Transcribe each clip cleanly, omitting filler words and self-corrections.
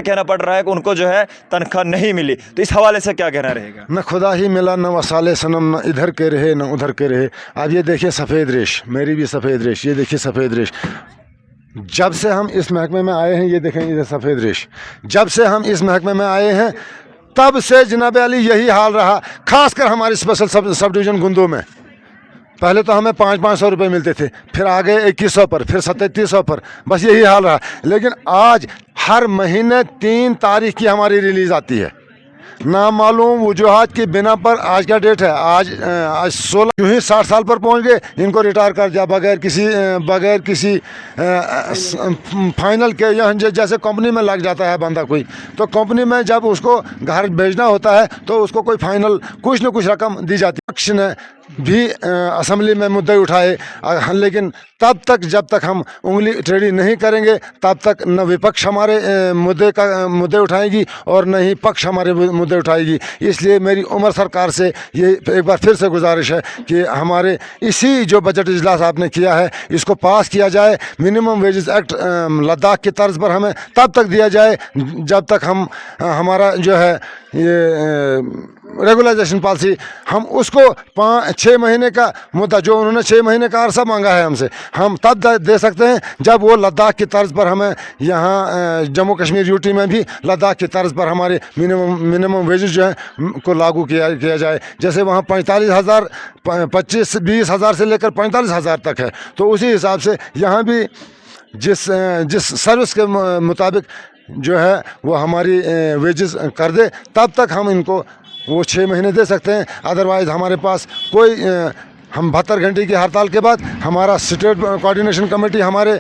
कहना पड़ रहा है कि उनको जो है तनख्वाह नहीं मिली, तो इस हवाले से क्या कहना रहेगा? न खुदा ही मिला न वसाले सनम, न इधर के रहे न उधर के रहे। अब ये देखिए सफ़ेद रेश, मेरी भी सफ़ेद रेश, ये देखिए सफ़ेद रेश। जब से हम इस महकमे में आए हैं, ये देखें इधर सफ़ेद रेश, जब से हम इस महकमे में आए हैं तब से जनाब अली यही हाल रहा। खासकर हमारी स्पेशल सब डिवीज़न गुंदों में पहले तो हमें 500 रुपये मिलते थे, फिर आ गए 2100 पर, फिर 3700 पर, बस यही हाल रहा। लेकिन आज हर महीने 3 तारीख की हमारी रिलीज़ आती है। नामालूम वजूहात की बिना पर आज का डेट है, आज 16 यूँ ही 60 साल पर पहुंच गए, इनको रिटायर कर दिया बगैर किसी फाइनल के। यहाँ जैसे कंपनी में लग जाता है बंदा कोई, तो कंपनी में जब उसको घर भेजना होता है तो उसको कोई फाइनल कुछ न कुछ रकम दी जाती है। पक्ष ने भी असम्बली में मुद्दे उठाए, लेकिन तब तक जब तक हम उंगली टेढ़ी नहीं करेंगे तब तक न विपक्ष हमारे मुद्दे उठाएगी और न ही पक्ष हमारे मुद्दे उठाएगी। इसलिए मेरी उमर सरकार से ये एक बार फिर से गुजारिश है कि हमारे इसी जो बजट इजलास आपने किया है इसको पास किया जाए। मिनिमम वेजेस एक्ट लद्दाख की तर्ज पर हमें तब तक दिया जाए जब तक हमारा जो है ये रेगुलाइजेशन पॉलिसी, हम उसको 6 महीने का मुद्दा जो उन्होंने 6 महीने का अरसा मांगा है हमसे, हम तब दे सकते हैं जब वो लद्दाख की तर्ज पर हमें यहाँ जम्मू कश्मीर यूटी में भी लद्दाख की तर्ज पर हमारे मिनिमम वेजेस जो हैं को लागू किया जाए। जैसे वहाँ 45,000 20,000 से लेकर 45,000 तक है, तो उसी हिसाब से यहाँ भी जिस सर्विस के मुताबिक जो है वो हमारी वेजेस कर दे, तब तक हम इनको वो 6 महीने दे सकते हैं। अदरवाइज़ हमारे पास कोई हम 72 घंटे की हड़ताल के बाद हमारा स्टेट कोऑर्डिनेशन कमेटी हमारे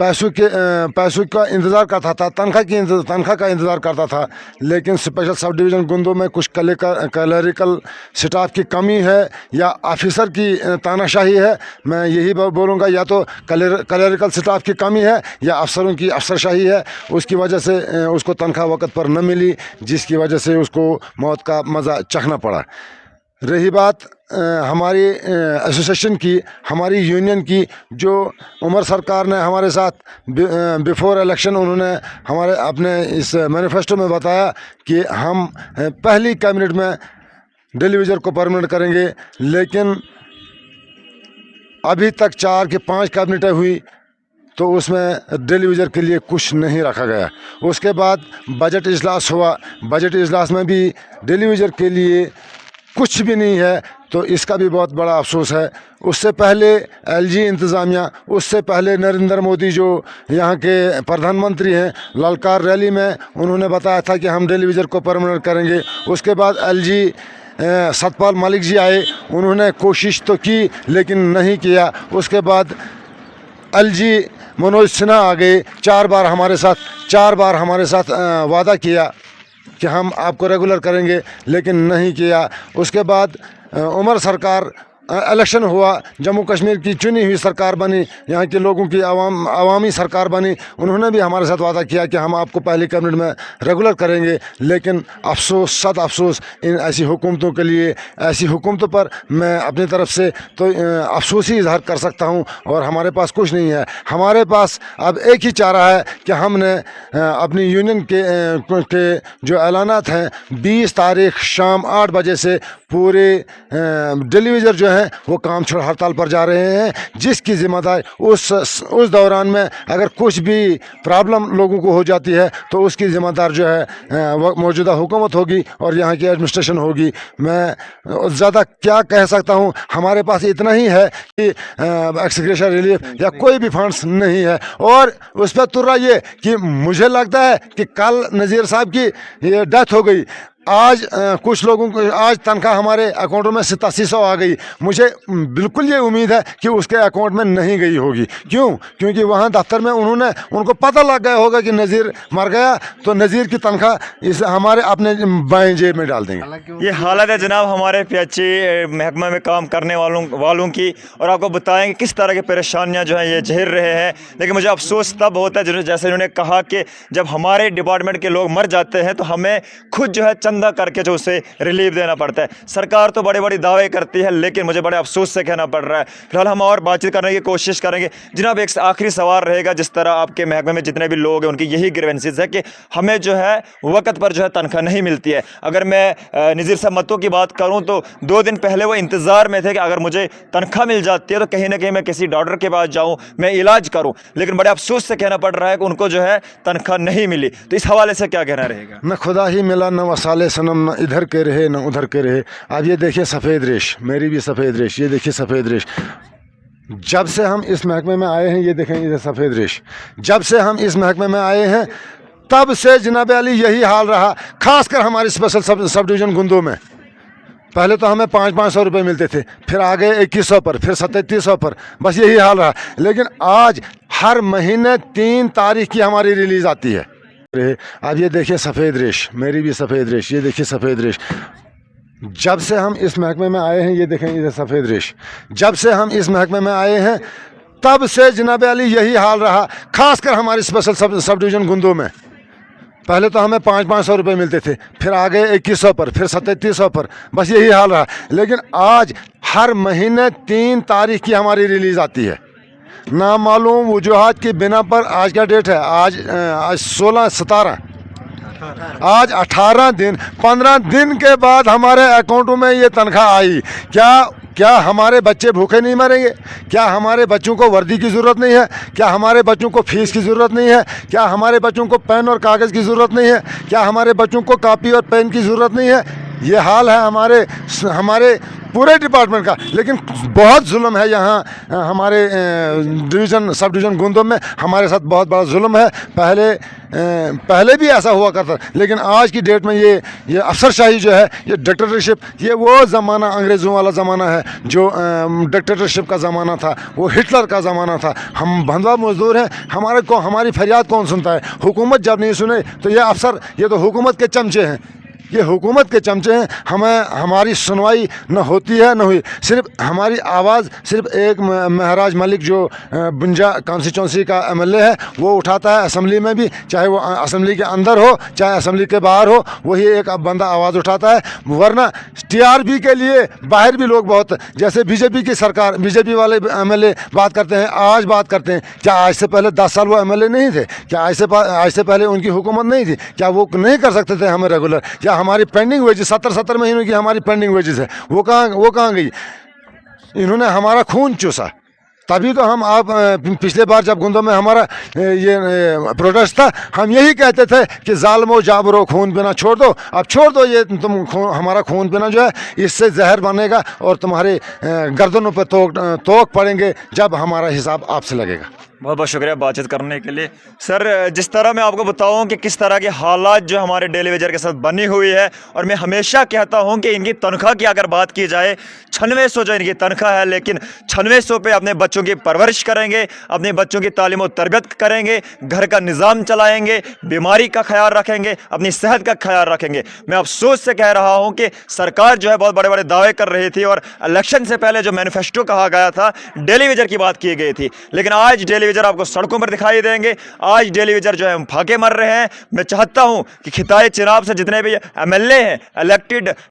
पैसों का इंतज़ार करता था, तनख्वाह का इंतज़ार करता था। लेकिन स्पेशल सब डिवीज़न गुंदों में कुछ क्लरिकल स्टाफ की कमी है या ऑफिसर की तानाशाही है। मैं यही बोलूँगा, या तो क्लरिकल स्टाफ की कमी है या अफसरों की अफसरशाही है। उसकी वजह से उसको तनख्वाह वक्त पर न मिली, जिसकी वजह से उसको मौत का मज़ा चखना पड़ा। रही बात हमारी एसोसिएशन की, हमारी यूनियन की, जो उमर सरकार ने हमारे साथ बिफोर इलेक्शन उन्होंने हमारे अपने इस मैनिफेस्टो में बताया कि हम पहली कैबिनेट में डेली वेजर को परमानेंट करेंगे, लेकिन अभी तक 4 के 5 कैबिनेटें हुई तो उसमें डेली वेजर के लिए कुछ नहीं रखा गया। उसके बाद बजट इजलास हुआ, बजट इजलास में भी डेली वेजर के लिए कुछ भी नहीं है, तो इसका भी बहुत बड़ा अफसोस है। उससे पहले एलजी इंतज़ामिया, उससे पहले नरेंद्र मोदी जो यहाँ के प्रधानमंत्री हैं, ललकार रैली में उन्होंने बताया था कि हम डेली वेजर को परमानेंट करेंगे। उसके बाद एलजी सतपाल मलिक जी आए, उन्होंने कोशिश तो की लेकिन नहीं किया। उसके बाद एलजी मनोज सिन्हा आ गए, 4 बार हमारे साथ वादा किया कि हम आपको रेगुलर करेंगे, लेकिन नहीं किया। उसके बाद उमर सरकार इलेक्शन हुआ, जम्मू कश्मीर की चुनी हुई सरकार बनी, यहाँ के लोगों की अवामी सरकार बनी। उन्होंने भी हमारे साथ वादा किया कि हम आपको पहली कैबिनेट में रेगुलर करेंगे, लेकिन अफसोस सद अफसोस इन ऐसी हुकूमतों के लिए, ऐसी हुकूमतों पर मैं अपनी तरफ से तो अफसोस ही इजहार कर सकता हूँ। और हमारे पास कुछ नहीं है। हमारे पास अब एक ही चारा है कि हमने अपनी यूनियन के जो ऐलानात हैं 20 तारीख शाम 8 बजे से पूरे डेली वेजर जो हैं वो काम छोड़ हड़ताल पर जा रहे हैं, जिसकी जिम्मेदारी उस दौरान में अगर कुछ भी प्रॉब्लम लोगों को हो जाती है तो उसकी जिम्मेदार जो है मौजूदा हुकूमत होगी और यहाँ की एडमिनिस्ट्रेशन होगी। मैं ज़्यादा क्या कह सकता हूँ, हमारे पास इतना ही है कि एक्सग्रेशन रिलीफ या कोई भी फंड्स नहीं है। और उस पर तुर्रा ये कि मुझे लगता है कि कल नज़ीर साहब की ये डेथ हो गई, आज कुछ लोगों को आज तनख्वाह हमारे अकाउंटों में 8700 आ गई। मुझे बिल्कुल ये उम्मीद है कि उसके अकाउंट में नहीं गई होगी। क्यों? क्योंकि वहाँ दफ्तर में उनको पता लग गया होगा कि नज़ीर मर गया, तो नज़ीर की तनख्वाह इस हमारे अपने बाएं जेब में डाल देंगे। ये हालत है जनाब हमारे PHE महकमा में काम करने वालों की, और आपको बताएंगे किस तरह की परेशानियाँ जो हैं ये झेल रहे हैं। लेकिन मुझे अफसोस तब होता है जैसे इन्होंने कहा कि जब हमारे डिपार्टमेंट के लोग मर जाते हैं तो हमें खुद जो है चंद धंधा करके जो उसे रिलीफ देना पड़ता है। सरकार तो बड़े बड़े दावे करती है, लेकिन मुझे बड़े अफसोस से कहना पड़ रहा है। फिलहाल हम और बातचीत करने की कोशिश करेंगे। जनाब, एक आखिरी सवाल रहेगा, जिस तरह आपके महकमे में जितने भी लोग हैं उनकी यही ग्रीवेंसेस है कि हमें जो है वक्त पर जो है तनख्वाह नहीं मिलती है। अगर मैं नज़ीर साहब मत्तों की बात करूं तो 2 दिन पहले वो इंतज़ार में थे कि अगर मुझे तनख्वाह मिल जाती है तो कहीं ना कहीं मैं किसी डॉक्टर के पास जाऊं, मैं इलाज करूं, लेकिन बड़े अफसोस से कहना पड़ रहा है कि उनको जो है तनख्वाह नहीं मिली। तो इस हवाले से क्या कहना रहेगा? न खुदा ही मिला, न वसाले सनम, न इधर के रहे न उधर के रहे। अब ये देखिए सफ़ेद रेश, मेरी भी सफ़ेद रेश, ये देखिए सफ़ेद रेश। जब से हम इस महकमे में आए हैं, ये देखें ये सफ़ेद रेश, जब से हम इस महकमे में आए हैं तब से जनाब अली यही हाल रहा। खासकर हमारी स्पेशल सब डिवीज़न गुंदो में पहले तो हमें 500 रुपये मिलते थे, फिर आ गए 2100 पर, फिर 3700 पर, बस यही हाल रहा। लेकिन आज हर महीने 3 तारीख की हमारी रिलीज़ आती है। अब ये देखिए सफ़ेद रेश, मेरी भी सफ़ेद रेश, ये देखिए सफ़ेद रेश। जब से हम इस महकमे में आए हैं, ये देखें ये सफ़ेद रेश, जब से हम इस महकमे में आए हैं तब से जनाब अली यही हाल रहा। खासकर हमारी स्पेशल सब डिवीज़न गुंदो में पहले तो हमें 500 रुपये मिलते थे, फिर आ गए 2100 पर, फिर 3700 पर, बस यही हाल रहा। लेकिन आज हर महीने 3 तारीख की हमारी रिलीज़ आती है। नामालूम वजूहात की बिना पर आज क्या डेट है, आज 16-17, आज 18 दिन 15 दिन के बाद हमारे अकाउंटों में ये तनख्वाह आई। क्या हमारे बच्चे भूखे नहीं मरेंगे? क्या हमारे बच्चों को वर्दी की ज़रूरत नहीं है? क्या हमारे बच्चों को फीस की ज़रूरत नहीं है? क्या हमारे बच्चों को पेन और कागज़ की ज़रूरत नहीं है? क्या हमारे बच्चों को कॉपी और पेन की ज़रूरत नहीं है? ये हाल है हमारे पूरे डिपार्टमेंट का। लेकिन बहुत जुल्म है यहाँ हमारे सब डिवीज़न गुंदों में, हमारे साथ बहुत बड़ा जुल्म है। पहले भी ऐसा हुआ करता, लेकिन आज की डेट में ये अफसरशाही जो है, ये डिक्टेटरशिप, ये वो ज़माना अंग्रेज़ों वाला ज़माना है जो डिक्टेटरशिप का ज़माना था, वो हिटलर का ज़माना था। हम बंधुआ मजदूर हैं, हमारी फरियाद कौन सुनता है? हुकूमत जब नहीं सुने तो ये अफसर, ये तो हुकूमत के चमचे हैं, ये हुकूमत के चमचे हैं। हमारी सुनवाई न होती है न हुई। सिर्फ हमारी आवाज़ सिर्फ एक महराज मलिक जो बुंजा कॉन्स्टिट्यूंसी का एमएलए है वो उठाता है असेंबली में भी, चाहे वो असेंबली के अंदर हो चाहे असेंबली के बाहर हो, वही एक बंदा आवाज़ उठाता है। वरना टीआरपी के लिए बाहर भी लोग बहुत, जैसे बीजेपी की सरकार, बीजेपी वाले एमएलए बात करते हैं, आज बात करते हैं। क्या आज से पहले 10 साल वो एमएलए नहीं थे? क्या आज से पहले उनकी हुकूमत नहीं थी? क्या वो नहीं कर सकते थे हमें रेगुलर? क्या हमारी पेंडिंग वेजेस 70 महीनों की हमारी पेंडिंग वेजेस है, वो कहाँ गई? इन्होंने हमारा खून चूसा, तभी तो हम पिछले बार जब गुंदों में हमारा ये प्रोटेस्ट था, हम यही कहते थे कि जालिमो जाबरो खून पीना छोड़ दो। अब छोड़ दो ये हमारा खून पीना जो है, इससे जहर बनेगा और तुम्हारे गर्दनों पर तोक पड़ेंगे जब हमारा हिसाब आपसे लगेगा। बहुत बहुत शुक्रिया बातचीत करने के लिए। सर, जिस तरह मैं आपको बताऊं कि किस तरह के हालात जो हमारे डेली वेजर के साथ बनी हुई है, और मैं हमेशा कहता हूं कि इनकी तनख्वाह की अगर बात की जाए 9600 जो इनकी तनख्वाह है, लेकिन 9600 पे अपने बच्चों की परवरिश करेंगे, अपने बच्चों की तालीम और तरबियत करेंगे, घर का निज़ाम चलाएंगे, बीमारी का ख्याल रखेंगे, अपनी सेहत का ख्याल रखेंगे। मैं अफसोस से कह रहा हूँ कि सरकार जो है बहुत बड़े बड़े दावे कर रही थी, और इलेक्शन से पहले जो मैनिफेस्टो कहा गया था, डेली वेजर की बात की गई थी, लेकिन आज डेली वेजर आपको सड़कों पर दिखाई देंगे। आज डेली वेजर जो है फाके मर रहे हैं। मैं चाहता हूं कि खिताए चिनाब से जितने भी एमएलए हैं, इलेक्टेड